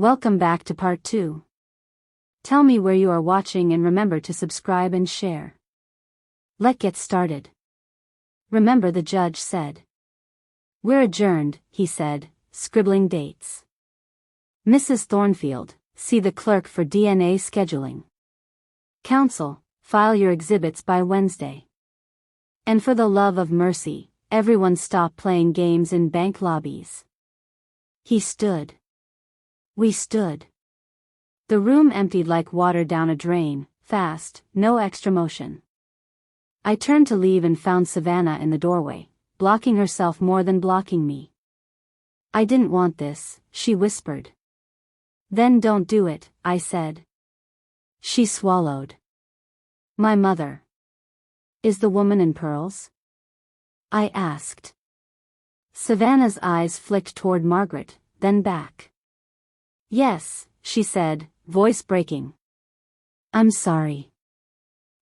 Welcome back to part 2. Tell me where you are watching and remember to subscribe and share. Let's get started. Remember, the judge said. We're adjourned, he said, scribbling dates. Mrs. Thornfield, see the clerk for DNA scheduling. Counsel, file your exhibits by Wednesday. And for the love of mercy, everyone stop playing games in bank lobbies. He stood. We stood. The room emptied like water down a drain, fast, no extra motion. I turned to leave and found Savannah in the doorway, blocking herself more than blocking me. I didn't want this, she whispered. Then don't do it, I said. She swallowed. My mother. Is the woman in pearls? I asked. Savannah's eyes flicked toward Margaret, then back. Yes, she said, voice breaking. I'm sorry.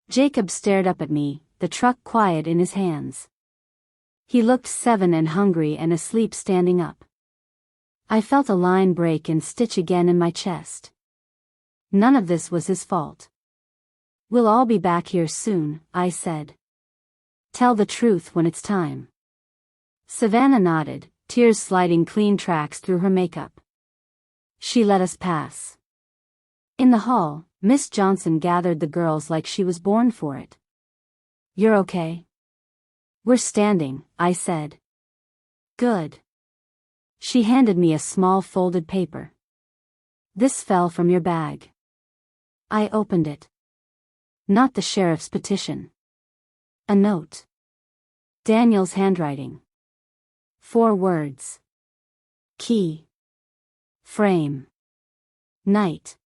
Jacob stared up at me, the truck quiet in his hands. He looked 7 and hungry and asleep standing up. I felt a line break and stitch again in my chest. None of this was his fault. We'll all be back here soon, I said. Tell the truth when it's time. Savannah nodded, tears sliding clean tracks through her makeup. She let us pass. In the hall, Miss Johnson gathered the girls like she was born for it. You're okay? We're standing, I said. Good. She handed me a small folded paper. This fell from your bag. I opened it. Not the sheriff's petition. A note. Daniel's handwriting. 4 words. Key. Frame. Night.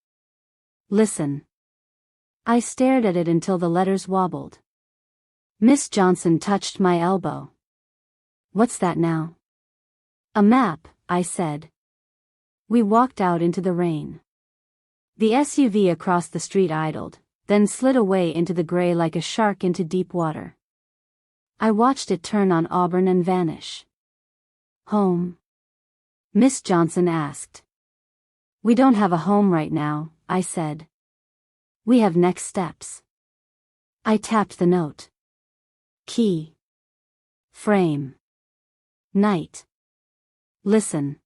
Listen. I stared at it until the letters wobbled. Miss Johnson touched my elbow. What's that now? A map, I said. We walked out into the rain. The SUV across the street idled, then slid away into the gray like a shark into deep water. I watched it turn on Auburn and vanish. Home? Miss Johnson asked. We don't have a home right now, I said. We have next steps. I tapped the note. Key. Frame. Night. Listen.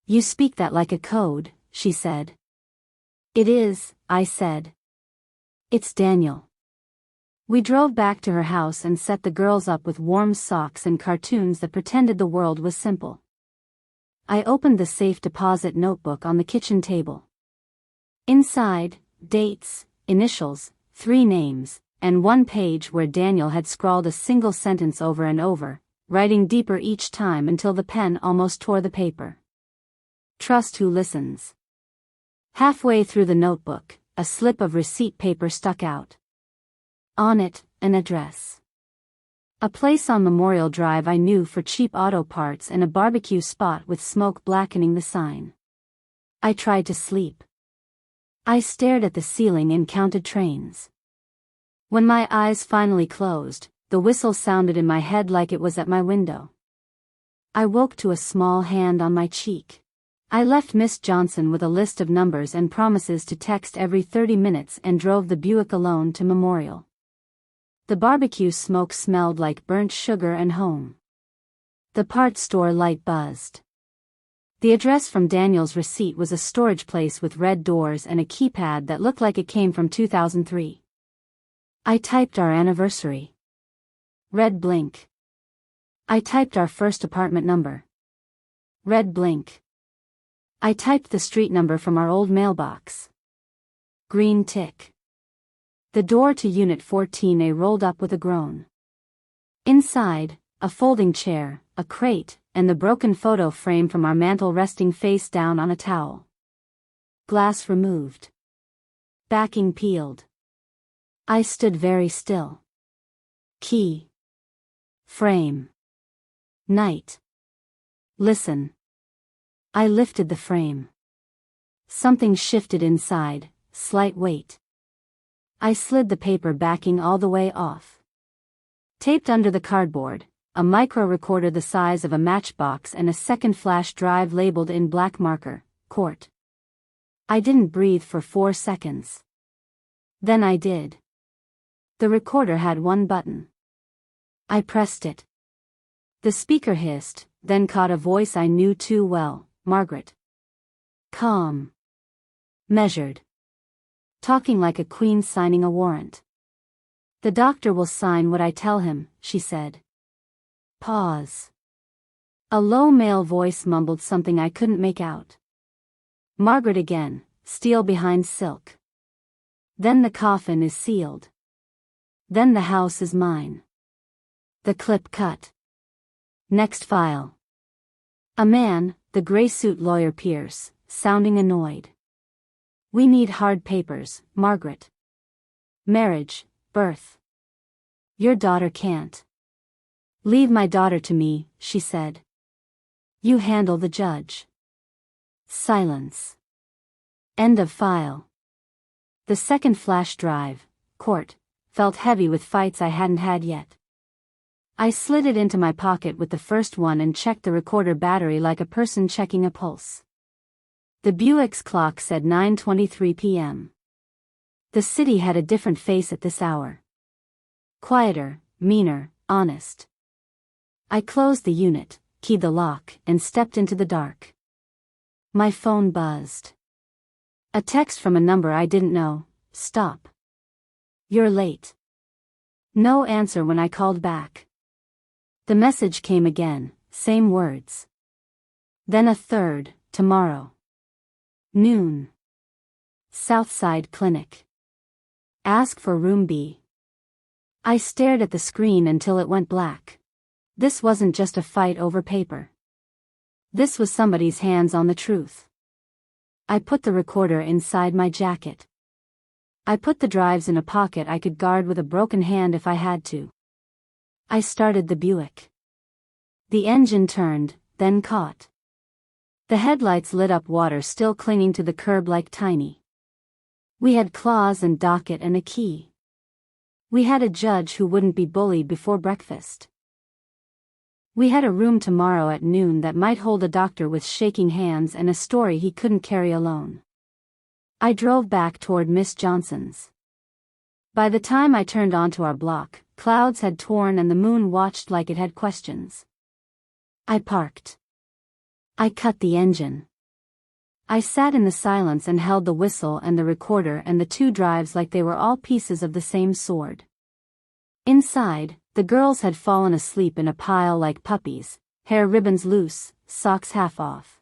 You speak that like a code, she said. It is, I said. It's Daniel. We drove back to her house and set the girls up with warm socks and cartoons that pretended the world was simple. I opened the safe deposit notebook on the kitchen table. Inside, dates, initials, 3 names, and 1 page where Daniel had scrawled a single sentence over and over, writing deeper each time until the pen almost tore the paper. Trust who listens. Halfway through the notebook, a slip of receipt paper stuck out. On it, an address. A place on Memorial Drive I knew for cheap auto parts and a barbecue spot with smoke blackening the sign. I tried to sleep. I stared at the ceiling and counted trains. When my eyes finally closed, the whistle sounded in my head like it was at my window. I woke to a small hand on my cheek. I left Miss Johnson with a list of numbers and promises to text every 30 minutes and drove the Buick alone to Memorial. The barbecue smoke smelled like burnt sugar and home. The parts store light buzzed. The address from Daniel's receipt was a storage place with red doors and a keypad that looked like it came from 2003. I typed our anniversary. Red blink. I typed our first apartment number. Red blink. I typed the street number from our old mailbox. Green tick. The door to Unit 14A rolled up with a groan. Inside, a folding chair, a crate, and the broken photo frame from our mantel resting face down on a towel. Glass removed. Backing peeled. I stood very still. Key. Frame. Night. Listen. I lifted the frame. Something shifted inside, slight weight. I slid the paper backing all the way off. Taped under the cardboard, a micro recorder the size of a matchbox and a second flash drive labeled in black marker, Court. I didn't breathe for 4 seconds. Then I did. The recorder had one button. I pressed it. The speaker hissed, then caught a voice I knew too well, Margaret. Calm. Measured. Talking like a queen signing a warrant. The doctor will sign what I tell him, she said. Pause. A low male voice mumbled something I couldn't make out. Margaret again, steel behind silk. Then the coffin is sealed. Then the house is mine. The clip cut. Next file. A man, the gray suit lawyer Pierce, sounding annoyed. We need hard papers, Margaret. Marriage, birth. Your daughter can't. Leave my daughter to me, she said. You handle the judge. Silence. End of file. The second flash drive, court, felt heavy with fights I hadn't had yet. I slid it into my pocket with the first one and checked the recorder battery like a person checking a pulse. The Buick's clock said 9:23 p.m. The city had a different face at this hour. Quieter, meaner, honest. I closed the unit, keyed the lock, and stepped into the dark. My phone buzzed. A text from a number I didn't know. Stop. You're late. No answer when I called back. The message came again, same words. Then a third, tomorrow. Noon. Southside Clinic. Ask for room B. I stared at the screen until it went black. This wasn't just a fight over paper. This was somebody's hands on the truth. I put the recorder inside my jacket. I put the drives in a pocket I could guard with a broken hand if I had to. I started the Buick. The engine turned, then caught. The headlights lit up, water still clinging to the curb like tiny. We had claws and docket and a key. We had a judge who wouldn't be bullied before breakfast. We had a room tomorrow at noon that might hold a doctor with shaking hands and a story he couldn't carry alone. I drove back toward Miss Johnson's. By the time I turned onto our block, clouds had torn and the moon watched like it had questions. I parked. I cut the engine. I sat in the silence and held the whistle and the recorder and the two drives like they were all pieces of the same sword. Inside, the girls had fallen asleep in a pile like puppies, hair ribbons loose, socks half off.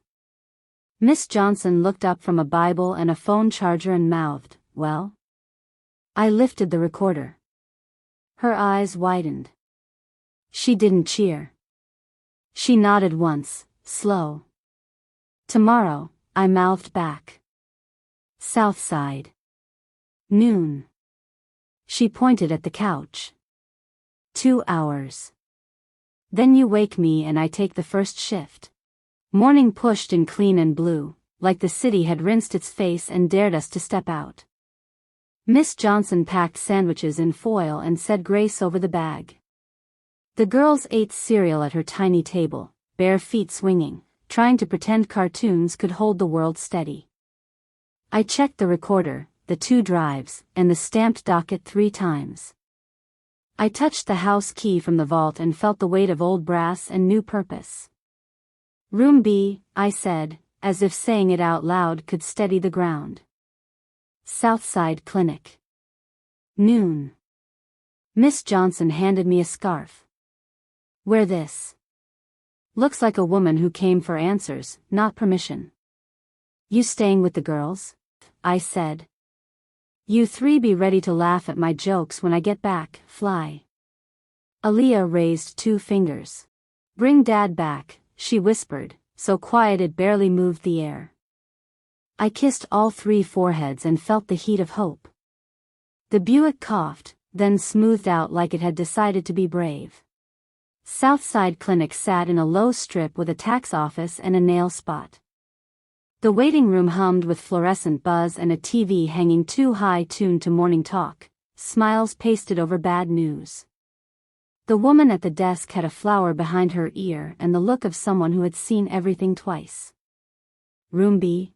Miss Johnson looked up from a Bible and a phone charger and mouthed, "Well?" I lifted the recorder. Her eyes widened. She didn't cheer. She nodded once, slow. "Tomorrow," I mouthed back. "Southside. Noon." She pointed at the couch. 2 hours. Then you wake me and I take the first shift. Morning pushed in clean and blue, like the city had rinsed its face and dared us to step out. Miss Johnson packed sandwiches in foil and said grace over the bag. The girls ate cereal at her tiny table, bare feet swinging, trying to pretend cartoons could hold the world steady. I checked the recorder, the two drives, and the stamped docket 3 times. I touched the house key from the vault and felt the weight of old brass and new purpose. "Room B," I said, as if saying it out loud could steady the ground. Southside Clinic. Noon. Miss Johnson handed me a scarf. "Wear this. Looks like a woman who came for answers, not permission." "You staying with the girls?" I said. "You 3 be ready to laugh at my jokes when I get back, fly." Aaliyah raised 2 fingers. "Bring Dad back," she whispered, so quiet it barely moved the air. I kissed all 3 foreheads and felt the heat of hope. The Buick coughed, then smoothed out like it had decided to be brave. Southside Clinic sat in a low strip with a tax office and a nail spot. The waiting room hummed with fluorescent buzz and a TV hanging too high tuned to morning talk, smiles pasted over bad news. The woman at the desk had a flower behind her ear and the look of someone who had seen everything twice. "Room B?"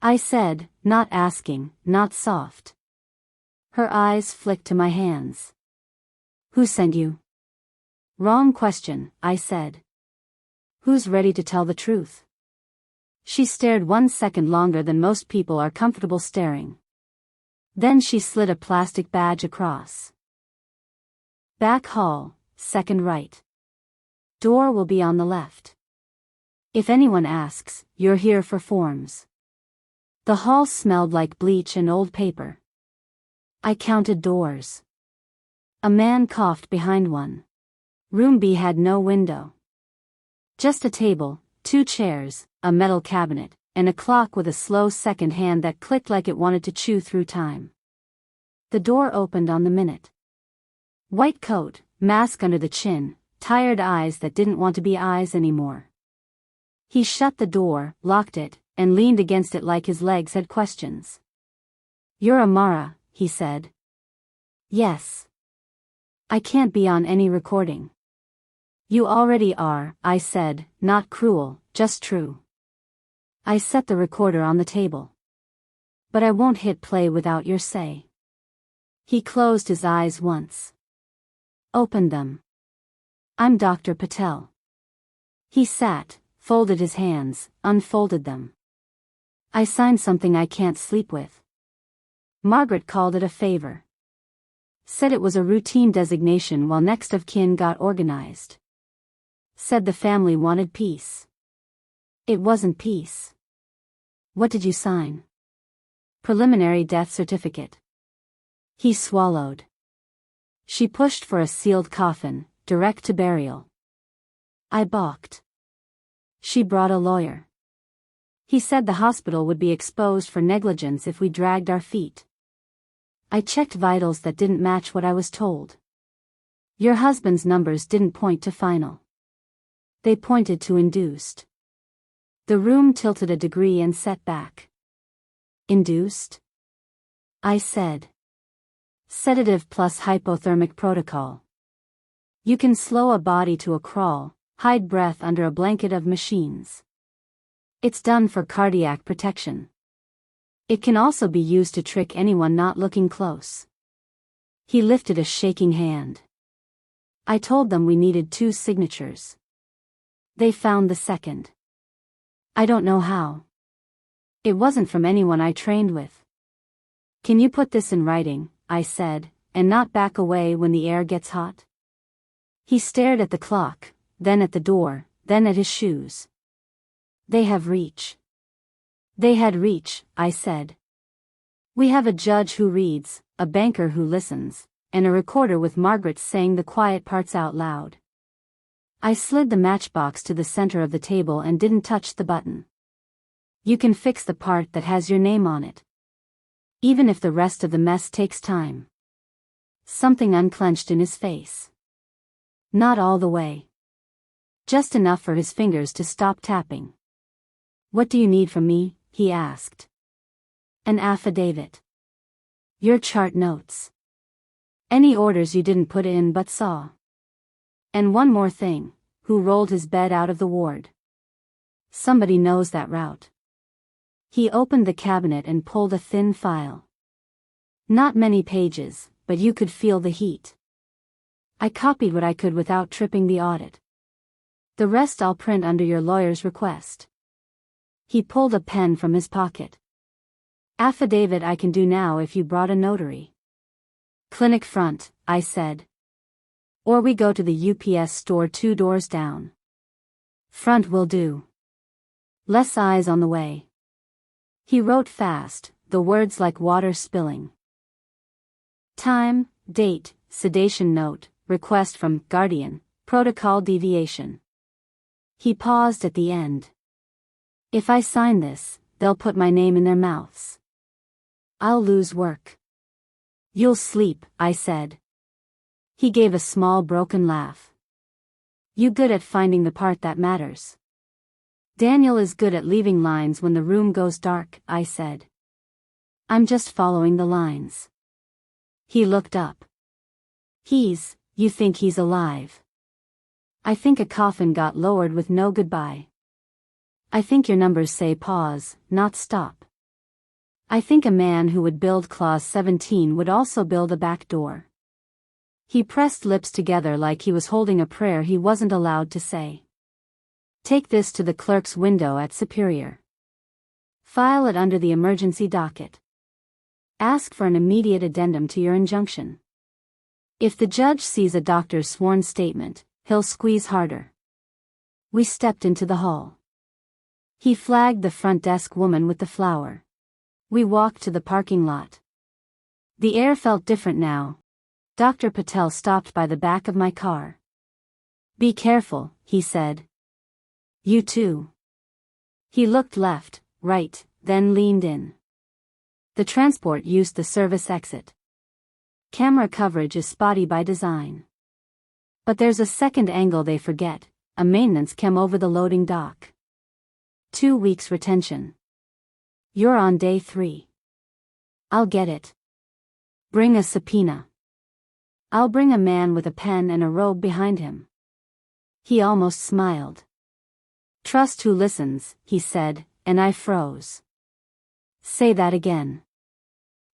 I said, not asking, not soft. Her eyes flicked to my hands. Who sent you? Wrong question, I said. Who's ready to tell the truth? She stared 1 second longer than most people are comfortable staring. Then she slid a plastic badge across. Back hall, second right. Door will be on the left. If anyone asks, you're here for forms. The hall smelled like bleach and old paper. I counted doors. A man coughed behind one. Room B had no window. Just a table, 2 chairs, a metal cabinet, and a clock with a slow second hand that clicked like it wanted to chew through time. The door opened on the minute. White coat, mask under the chin, tired eyes that didn't want to be eyes anymore. He shut the door, locked it, and leaned against it like his legs had questions. You're Amara, he said. Yes. I can't be on any recording. You already are, I said, not cruel, just true. I set the recorder on the table. But I won't hit play without your say. He closed his eyes once. Opened them. I'm Dr. Patel. He sat, folded his hands, unfolded them. I signed something I can't sleep with. Margaret called it a favor. Said it was a routine designation while next of kin got organized. Said the family wanted peace. It wasn't peace. What did you sign? Preliminary death certificate. He swallowed. She pushed for a sealed coffin, direct to burial. I balked. She brought a lawyer. He said the hospital would be exposed for negligence if we dragged our feet. I checked vitals that didn't match what I was told. Your husband's numbers didn't point to final. They pointed to induced. The room tilted a degree and set back. Induced? I said. Sedative plus hypothermic protocol. You can slow a body to a crawl, hide breath under a blanket of machines. It's done for cardiac protection. It can also be used to trick anyone not looking close. He lifted a shaking hand. I told them we needed 2 signatures. They found the second. I don't know how. It wasn't from anyone I trained with. Can you put this in writing, I said, and not back away when the air gets hot? He stared at the clock, then at the door, then at his shoes. They have reach. They had reach, I said. We have a judge who reads, a banker who listens, and a recorder with Margaret saying the quiet parts out loud. I slid the matchbox to the center of the table and didn't touch the button. You can fix the part that has your name on it. Even if the rest of the mess takes time. Something unclenched in his face. Not all the way. Just enough for his fingers to stop tapping. What do you need from me? He asked. An affidavit. Your chart notes. Any orders you didn't put in but saw. And one more thing, who rolled his bed out of the ward? Somebody knows that route. He opened the cabinet and pulled a thin file. Not many pages, but you could feel the heat. I copied what I could without tripping the audit. The rest I'll print under your lawyer's request. He pulled a pen from his pocket. Affidavit I can do now if you brought a notary. Clinic front, I said. Or we go to the UPS store 2 doors down. Front will do. Less eyes on the way. He wrote fast, the words like water spilling. Time, date, sedation note, request from guardian, protocol deviation. He paused at the end. If I sign this, they'll put my name in their mouths. I'll lose work. You'll sleep, I said. He gave a small broken laugh. You good at finding the part that matters. Daniel is good at leaving lines when the room goes dark, I said. I'm just following the lines. He looked up. You think he's alive? I think a coffin got lowered with no goodbye. I think your numbers say pause, not stop. I think a man who would build Clause 17 would also build a back door. He pressed lips together like he was holding a prayer he wasn't allowed to say. Take this to the clerk's window at Superior. File it under the emergency docket. Ask for an immediate addendum to your injunction. If the judge sees a doctor's sworn statement, he'll squeeze harder. We stepped into the hall. He flagged the front desk woman with the flower. We walked to the parking lot. The air felt different now. Dr. Patel stopped by the back of my car. Be careful, he said. You too. He looked left, right, then leaned in. The transport used the service exit. Camera coverage is spotty by design. But there's a second angle they forget, a maintenance cam over the loading dock. 2 weeks retention. You're on day 3. I'll get it. Bring a subpoena. I'll bring a man with a pen and a robe behind him. He almost smiled. Trust who listens, he said, and I froze. Say that again.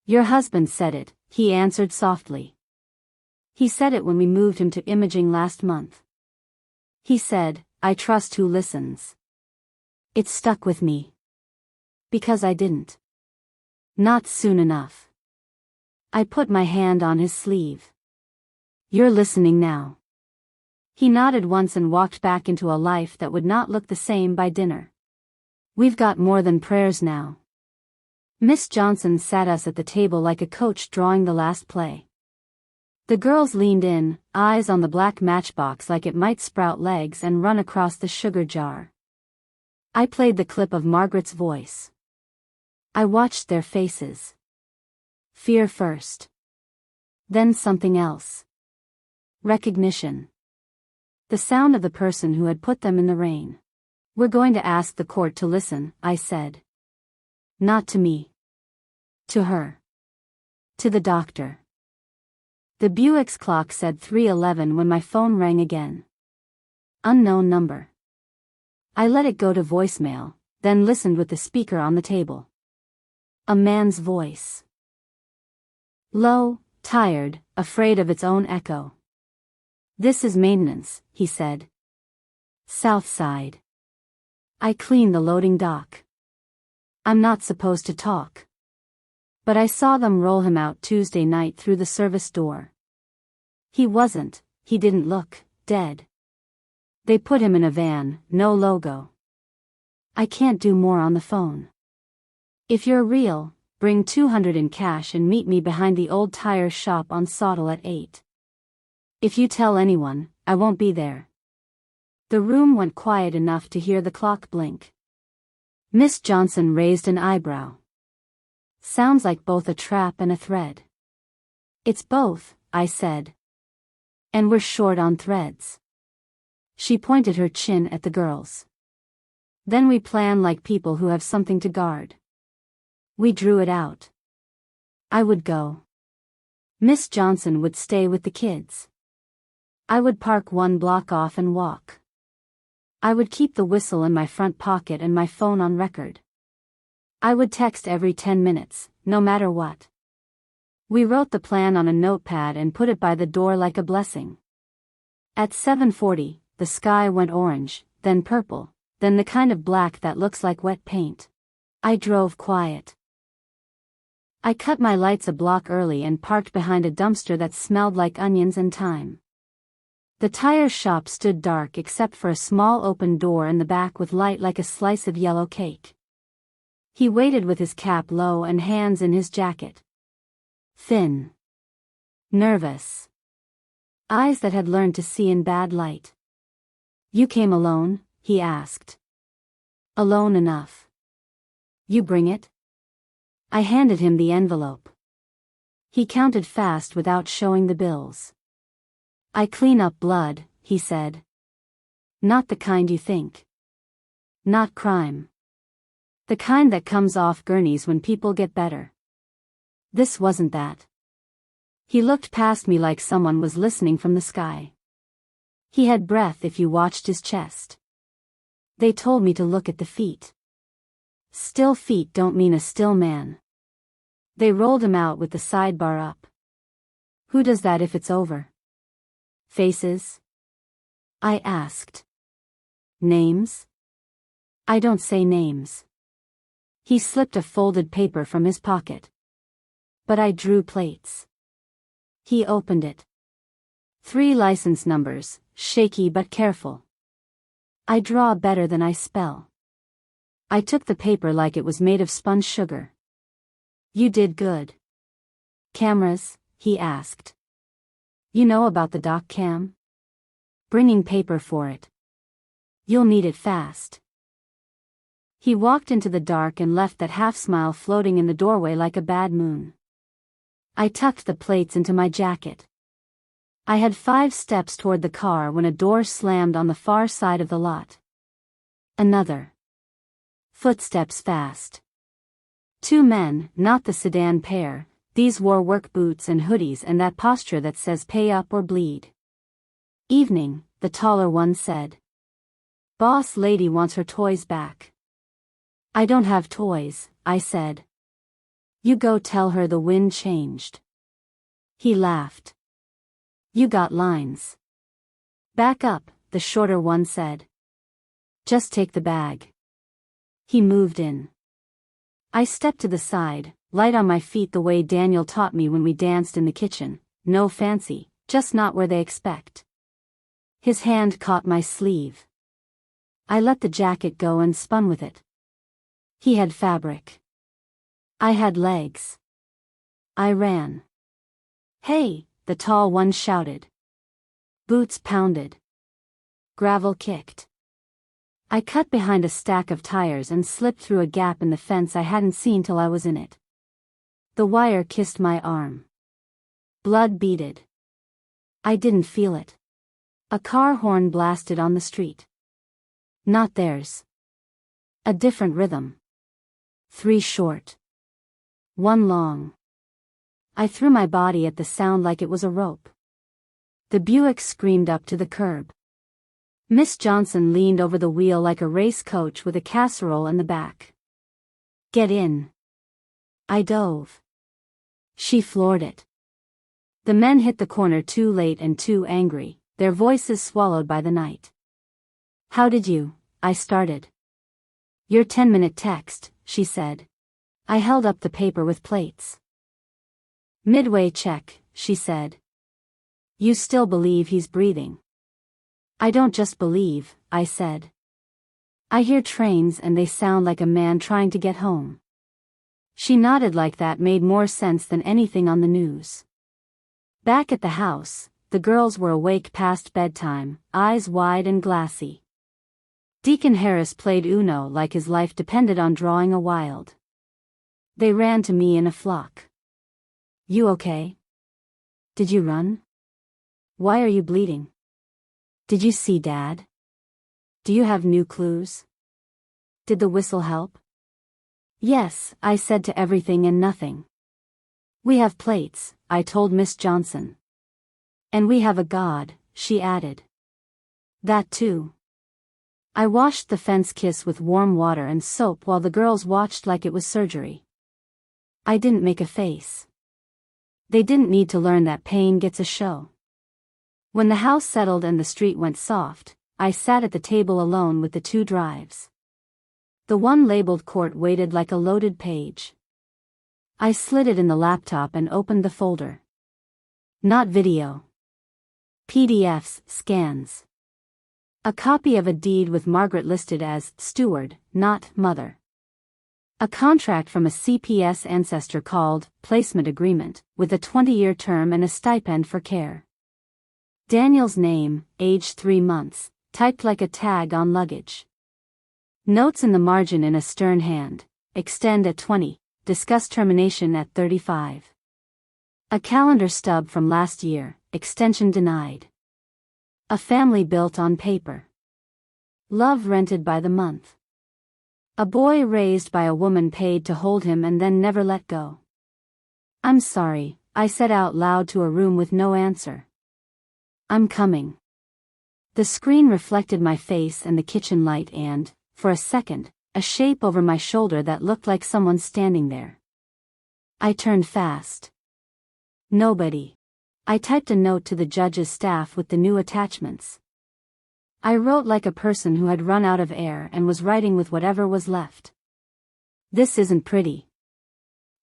Your husband said it, he answered softly. He said it when we moved him to imaging last month. He said, I trust who listens. It stuck with me. Because I didn't. Not soon enough. I put my hand on his sleeve. You're listening now. He nodded once and walked back into a life that would not look the same by dinner. We've got more than prayers now. Miss Johnson sat us at the table like a coach drawing the last play. The girls leaned in, eyes on the black matchbox like it might sprout legs and run across the sugar jar. I played the clip of Margaret's voice. I watched their faces. Fear first. Then something else. Recognition. The sound of the person who had put them in the rain. We're going to ask the court to listen, I said. Not to me. To her. To the doctor. The Buick's clock said 3:11 when my phone rang again. Unknown number. I let it go to voicemail, then listened with the speaker on the table. A man's voice. Low, tired, afraid of its own echo. This is maintenance, he said. South side. I cleaned the loading dock. I'm not supposed to talk. But I saw them roll him out Tuesday night through the service door. He didn't look dead. They put him in a van, no logo. I can't do more on the phone. If you're real, bring $200 in cash and meet me behind the old tire shop on Sawtell at 8. If you tell anyone, I won't be there. The room went quiet enough to hear the clock blink. Miss Johnson raised an eyebrow. Sounds like both a trap and a thread. It's both, I said. And we're short on threads. She pointed her chin at the girls. Then we plan like people who have something to guard. We drew it out. I would go. Miss Johnson would stay with the kids. I would park 1 block off and walk. I would keep the whistle in my front pocket and my phone on record. I would text every 10 minutes, no matter what. We wrote the plan on a notepad and put it by the door like a blessing. At 7:40, the sky went orange, then purple, then the kind of black that looks like wet paint. I drove quiet. I cut my lights a block early and parked behind a dumpster that smelled like onions and thyme. The tire shop stood dark except for a small open door in the back with light like a slice of yellow cake. He waited with his cap low and hands in his jacket. Thin. Nervous. Eyes that had learned to see in bad light. You came alone? He asked. Alone enough. You bring it? I handed him the envelope. He counted fast without showing the bills. I clean up blood, he said. Not the kind you think. Not crime. The kind that comes off gurneys when people get better. This wasn't that. He looked past me like someone was listening from the sky. He had breath if you watched his chest. They told me to look at the feet. Still feet don't mean a still man. They rolled him out with the sidebar up. Who does that if it's over? Faces? I asked. Names? I don't say names. He slipped a folded paper from his pocket. But I drew plates. He opened it. 3 license numbers, shaky but careful. I draw better than I spell. I took the paper like it was made of spun sugar. You did good. Cameras? He asked. You know about the doc cam? Bringing paper for it. You'll need it fast. He walked into the dark and left that half-smile floating in the doorway like a bad moon. I tucked the plates into my jacket. I had 5 steps toward the car when a door slammed on the far side of the lot. Another. Footsteps fast. 2 men, not the sedan pair. These wore work boots and hoodies and that posture that says pay up or bleed. Evening, the taller one said. Boss lady wants her toys back. I don't have toys, I said. You go tell her the wind changed. He laughed. You got lines. Back up, the shorter one said. Just take the bag. He moved in. I stepped to the side, light on my feet the way Daniel taught me when we danced in the kitchen, no fancy, just not where they expect. His hand caught my sleeve. I let the jacket go and spun with it. He had fabric. I had legs. I ran. Hey, the tall one shouted. Boots pounded. Gravel kicked. I cut behind a stack of tires and slipped through a gap in the fence I hadn't seen till I was in it. The wire kissed my arm. Blood beaded. I didn't feel it. A car horn blasted on the street. Not theirs. A different rhythm. 3 short. 1 long. I threw my body at the sound like it was a rope. The Buick screamed up to the curb. Miss Johnson leaned over the wheel like a race coach with a casserole in the back. Get in. I dove. She floored it. The men hit the corner too late and too angry, their voices swallowed by the night. How did you? I started. Your 10-minute text, she said. I held up the paper with plates. Midway check, she said. You still believe he's breathing? I don't just believe, I said. I hear trains and they sound like a man trying to get home. She nodded like that made more sense than anything on the news. Back at the house, the girls were awake past bedtime, eyes wide and glassy. Deacon Harris played Uno like his life depended on drawing a wild. They ran to me in a flock. You okay? Did you run? Why are you bleeding? Did you see Dad? Do you have new clues? Did the whistle help? Yes, I said to everything and nothing. We have plates, I told Miss Johnson. And we have a God, she added. That too. I washed the fence kiss with warm water and soap while the girls watched like it was surgery. I didn't make a face. They didn't need to learn that pain gets a show. When the house settled and the street went soft, I sat at the table alone with the 2 drives. The one labeled court waited like a loaded page. I slid it in the laptop and opened the folder. Not video. PDFs, scans. A copy of a deed with Margaret listed as steward, not mother. A contract from a CPS ancestor called placement agreement, with a 20-year term and a stipend for care. Daniel's name, age 3 months, typed like a tag on luggage. Notes in the margin in a stern hand, extend at 20, discuss termination at 35. A calendar stub from last year, extension denied. A family built on paper. Love rented by the month. A boy raised by a woman paid to hold him and then never let go. I'm sorry, I said out loud to a room with no answer. I'm coming. The screen reflected my face and the kitchen light and, for a second, a shape over my shoulder that looked like someone standing there. I turned fast. Nobody. I typed a note to the judge's staff with the new attachments. I wrote like a person who had run out of air and was writing with whatever was left. This isn't pretty.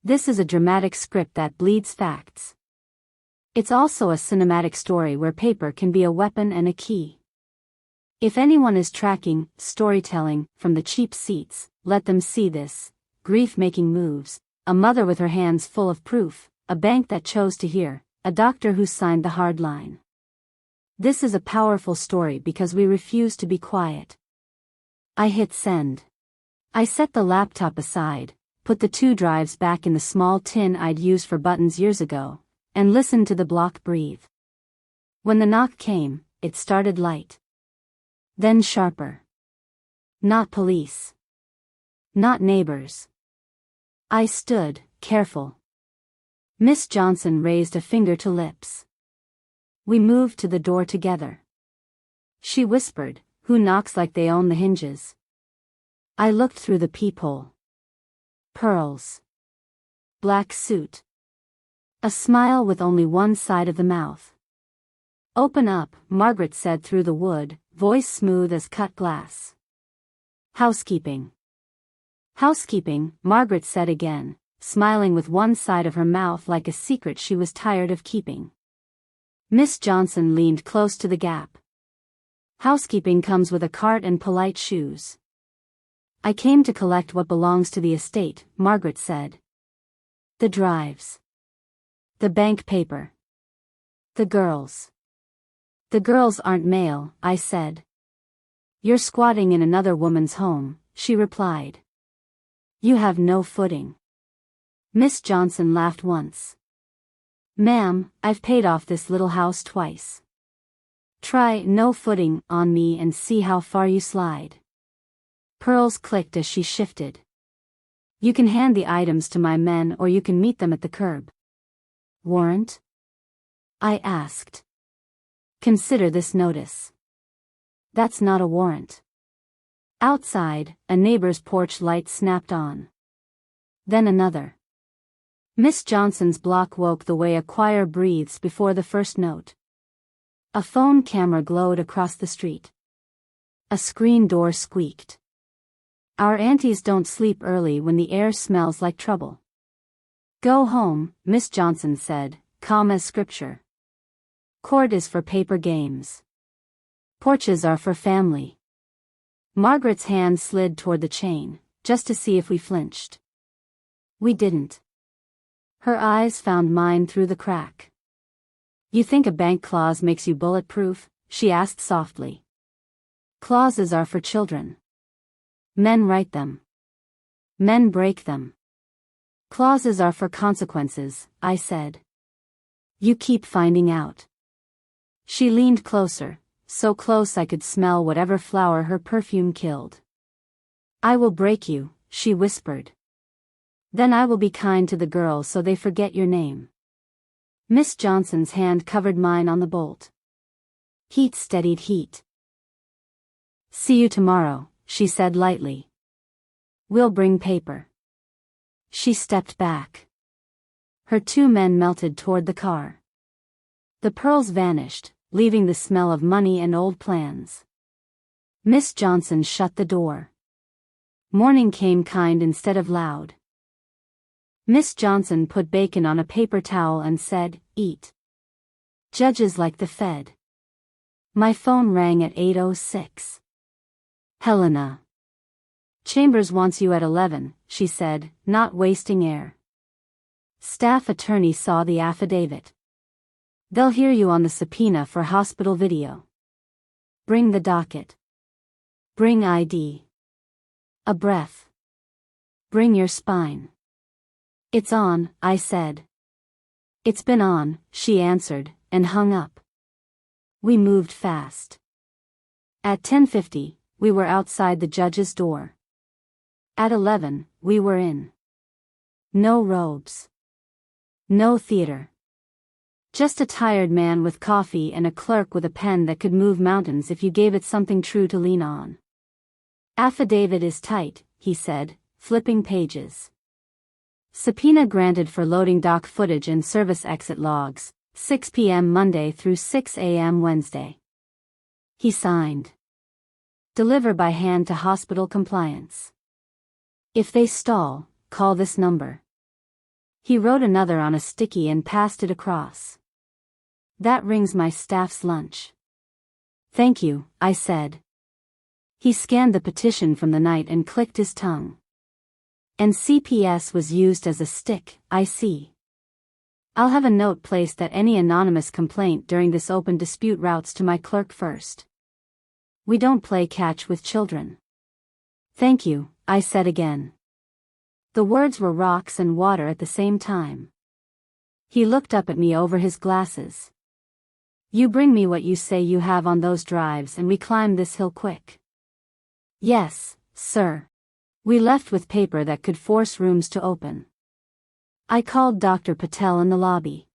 This is a dramatic script that bleeds facts. It's also a cinematic story where paper can be a weapon and a key. If anyone is tracking storytelling from the cheap seats, let them see this. Grief making moves, a mother with her hands full of proof, a bank that chose to hear, a doctor who signed the hard line. This is a powerful story because we refuse to be quiet. I hit send. I set the laptop aside, put the 2 drives back in the small tin I'd used for buttons years ago, and listened to the block breathe. When the knock came, it started light. Then sharper. Not police. Not neighbors. I stood, careful. Miss Johnson raised a finger to lips. We moved to the door together. She whispered, "Who knocks like they own the hinges?" I looked through the peephole. Pearls. Black suit. A smile with only one side of the mouth. "Open up," Margaret said through the wood, voice smooth as cut glass. "Housekeeping." "Housekeeping," Margaret said again, smiling with one side of her mouth like a secret she was tired of keeping. Miss Johnson leaned close to the gap. "Housekeeping comes with a cart and polite shoes." "I came to collect what belongs to the estate," Margaret said. "The drives. The bank paper. The girls." "The girls aren't male," I said. "You're squatting in another woman's home," she replied. "You have no footing." Miss Johnson laughed once. "Ma'am, I've paid off this little house twice. Try no footing on me and see how far you slide." Pearls clicked as she shifted. "You can hand the items to my men or you can meet them at the curb." "Warrant?" I asked. "Consider this notice." "That's not a warrant." Outside, a neighbor's porch light snapped on. Then another. Miss Johnson's block woke the way a choir breathes before the first note. A phone camera glowed across the street. A screen door squeaked. Our aunties don't sleep early when the air smells like trouble. "Go home," Miss Johnson said, calm as scripture. "Court is for paper games. Porches are for family." Margaret's hand slid toward the chain, just to see if we flinched. We didn't. Her eyes found mine through the crack. "You think a bank clause makes you bulletproof?" she asked softly. "Clauses are for children. Men write them. Men break them. Clauses are for consequences," I said. "You keep finding out." She leaned closer, so close I could smell whatever flower her perfume killed. "I will break you," she whispered. "Then I will be kind to the girls so they forget your name." Miss Johnson's hand covered mine on the bolt. Heat steadied heat. "See you tomorrow," she said lightly. "We'll bring paper." She stepped back. Her 2 men melted toward the car. The pearls vanished, leaving the smell of money and old plans. Miss Johnson shut the door. Morning came kind instead of loud. Miss Johnson put bacon on a paper towel and said, "Eat." Judges like the Fed. My phone rang at 8:06. "Helena. Chambers wants you at 11, she said, not wasting air. Staff attorney saw the affidavit. "They'll hear you on the subpoena for hospital video. Bring the docket. Bring ID. A breath. Bring your spine." "It's on," I said. "It's been on," she answered, and hung up. We moved fast. At 10:50, we were outside the judge's door. At 11, we were in. No robes. No theater. Just a tired man with coffee and a clerk with a pen that could move mountains if you gave it something true to lean on. "Affidavit is tight," he said, flipping pages. Subpoena granted for loading dock footage and service exit logs, 6 p.m. Monday through 6 a.m. Wednesday. He signed. Deliver by hand to hospital compliance. If they stall, call this number. He wrote another on a sticky and passed it across. That rings my staff's lunch. Thank you, I said. He scanned the petition from the night and clicked his tongue. And CPS was used as a stick, I see. I'll have a note placed that any anonymous complaint during this open dispute routes to my clerk first. We don't play catch with children. Thank you, I said again. The words were rocks and water at the same time. He looked up at me over his glasses. You bring me what you say you have on those drives and we climb this hill quick. Yes, sir. We left with paper that could force rooms to open. I called Dr. Patel in the lobby.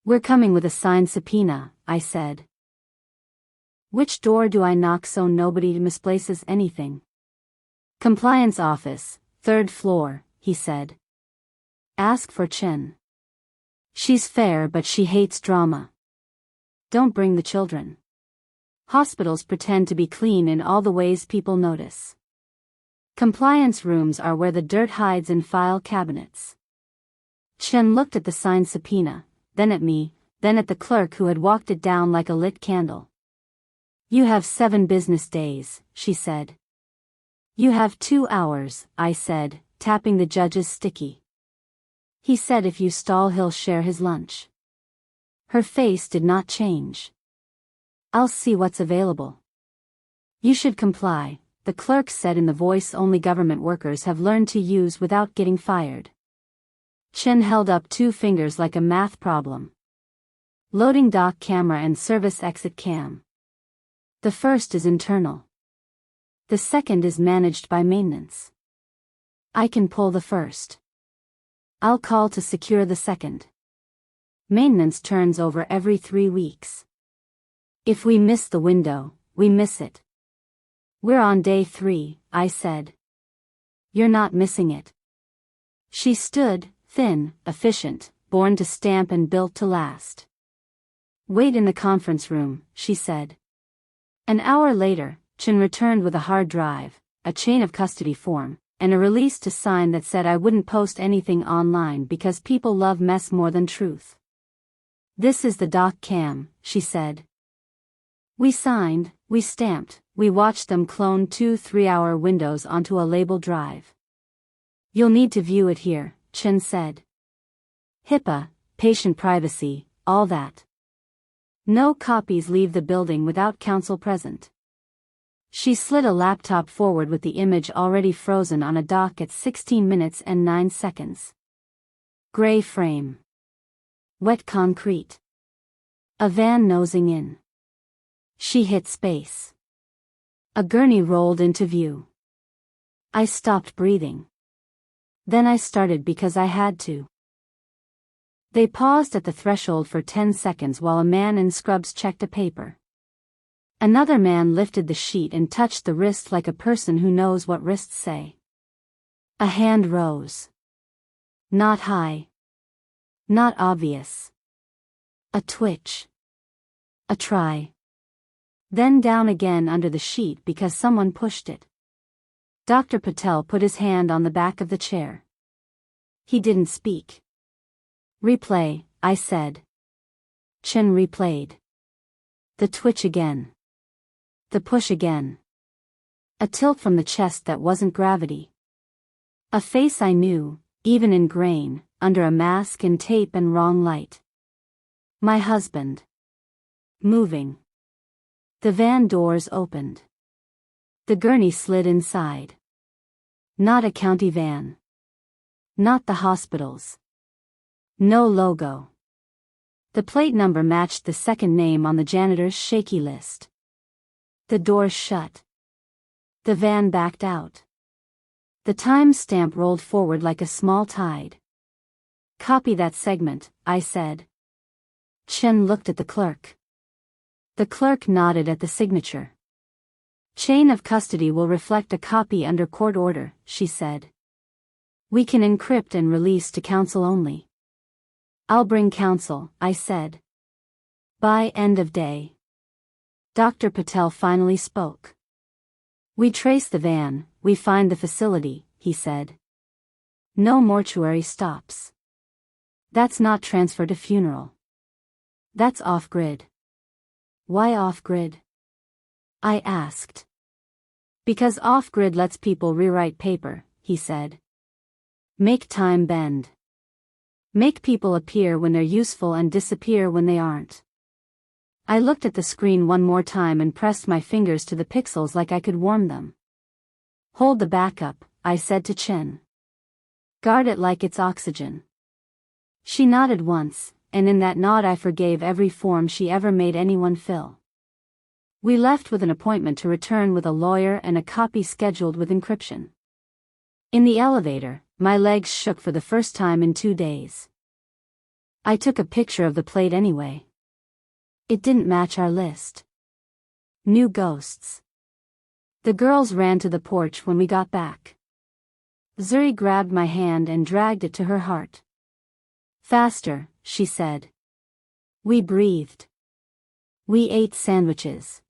We're coming with a signed subpoena, I said. Which door do I knock so nobody misplaces anything? Compliance office, 3rd floor, he said. Ask for Chen. She's fair but she hates drama. Don't bring the children. Hospitals pretend to be clean in all the ways people notice. Compliance rooms are where the dirt hides in file cabinets. Chen looked at the signed subpoena, then at me, then at the clerk who had walked it down like a lit candle. You have 7 business days, she said. You have 2 hours, I said, tapping the judge's sticky. He said if you stall he'll share his lunch. Her face did not change. I'll see what's available. You should comply, the clerk said in the voice only government workers have learned to use without getting fired. Chen held up 2 fingers like a math problem. Loading dock camera and service exit cam. The first is internal. The second is managed by maintenance. I can pull the first. I'll call to secure the second. Maintenance turns over every 3 weeks. If we miss the window, we miss it. We're on day 3, I said. You're not missing it. She stood, thin, efficient, born to stamp and built to last. Wait in the conference room, she said. An hour later, Chen returned with a hard drive, a chain of custody form, and a release to sign that said I wouldn't post anything online because people love mess more than truth. This is the doc cam, she said. We signed, we stamped, we watched them clone 2 3-hour windows onto a label drive. You'll need to view it here, Chen said. HIPAA, patient privacy, all that. No copies leave the building without counsel present. She slid a laptop forward with the image already frozen on a dock at 16 minutes and 9 seconds. Gray frame. Wet concrete. A van nosing in. She hit space. A gurney rolled into view. I stopped breathing. Then I started because I had to. They paused at the threshold for 10 seconds while a man in scrubs checked a paper. Another man lifted the sheet and touched the wrist like a person who knows what wrists say. A hand rose. Not high. Not obvious. A twitch. A try. Then down again under the sheet because someone pushed it. Dr. Patel put his hand on the back of the chair. He didn't speak. Replay, I said. Chen replayed. The twitch again. The push again. A tilt from the chest that wasn't gravity. A face I knew, even in grain, under a mask and tape and wrong light. My husband. Moving. The van doors opened. The gurney slid inside. Not a county van. Not the hospital's. No logo. The plate number matched the second name on the janitor's shaky list. The doors shut. The van backed out. The time stamp rolled forward like a small tide. Copy that segment, I said. Chen looked at the clerk. The clerk nodded at the signature. Chain of custody will reflect a copy under court order, she said. We can encrypt and release to counsel only. I'll bring counsel, I said. By end of day. Dr. Patel finally spoke. We trace the van, we find the facility, he said. No mortuary stops. That's not transfer to funeral. That's off-grid. Why off-grid? I asked. Because off-grid lets people rewrite paper, he said. Make time bend. Make people appear when they're useful and disappear when they aren't. I looked at the screen one more time and pressed my fingers to the pixels like I could warm them. Hold the backup, I said to Chen. Guard it like it's oxygen. She nodded once, and in that nod I forgave every form she ever made anyone fill. We left with an appointment to return with a lawyer and a copy scheduled with encryption. In the elevator, my legs shook for the first time in 2 days. I took a picture of the plate anyway. It didn't match our list. New ghosts. The girls ran to the porch when we got back. Zuri grabbed my hand and dragged it to her heart. Faster, she said. We breathed. We ate sandwiches.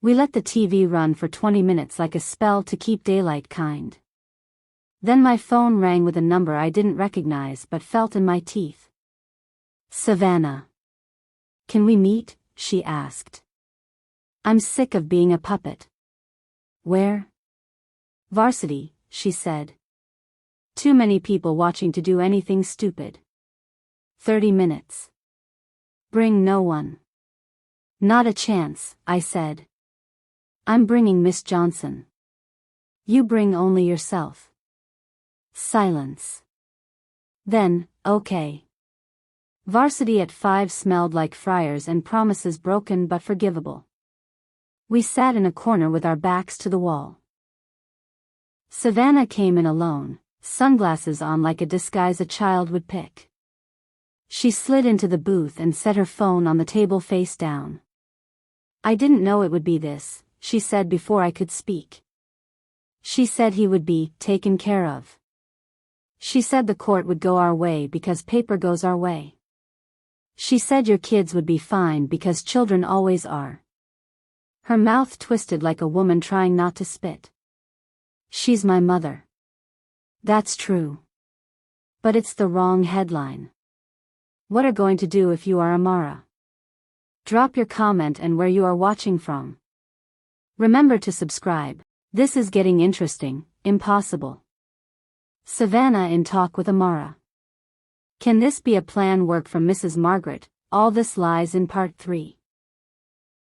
We let the TV run for 20 minutes like a spell to keep daylight kind. Then my phone rang with a number I didn't recognize but felt in my teeth. Savannah. Can we meet? She asked. I'm sick of being a puppet. Where? Varsity, she said. Too many people watching to do anything stupid. 30 minutes. Bring no one. Not a chance, I said. I'm bringing Miss Johnson. You bring only yourself. Silence. Then, okay. Varsity at 5 smelled like fryers and promises broken but forgivable. We sat in a corner with our backs to the wall. Savannah came in alone, sunglasses on like a disguise a child would pick. She slid into the booth and set her phone on the table face down. I didn't know it would be this, she said before I could speak. She said he would be taken care of. She said the court would go our way because paper goes our way. She said your kids would be fine because children always are. Her mouth twisted like a woman trying not to spit. She's my mother. That's true. But it's the wrong headline. What are going to do if you are Amara? Drop your comment and where you are watching from. Remember to subscribe. This is getting interesting, impossible. Savannah in talk with Amara. Can this be a plan work from Mrs. Margaret? All this lies in part 3.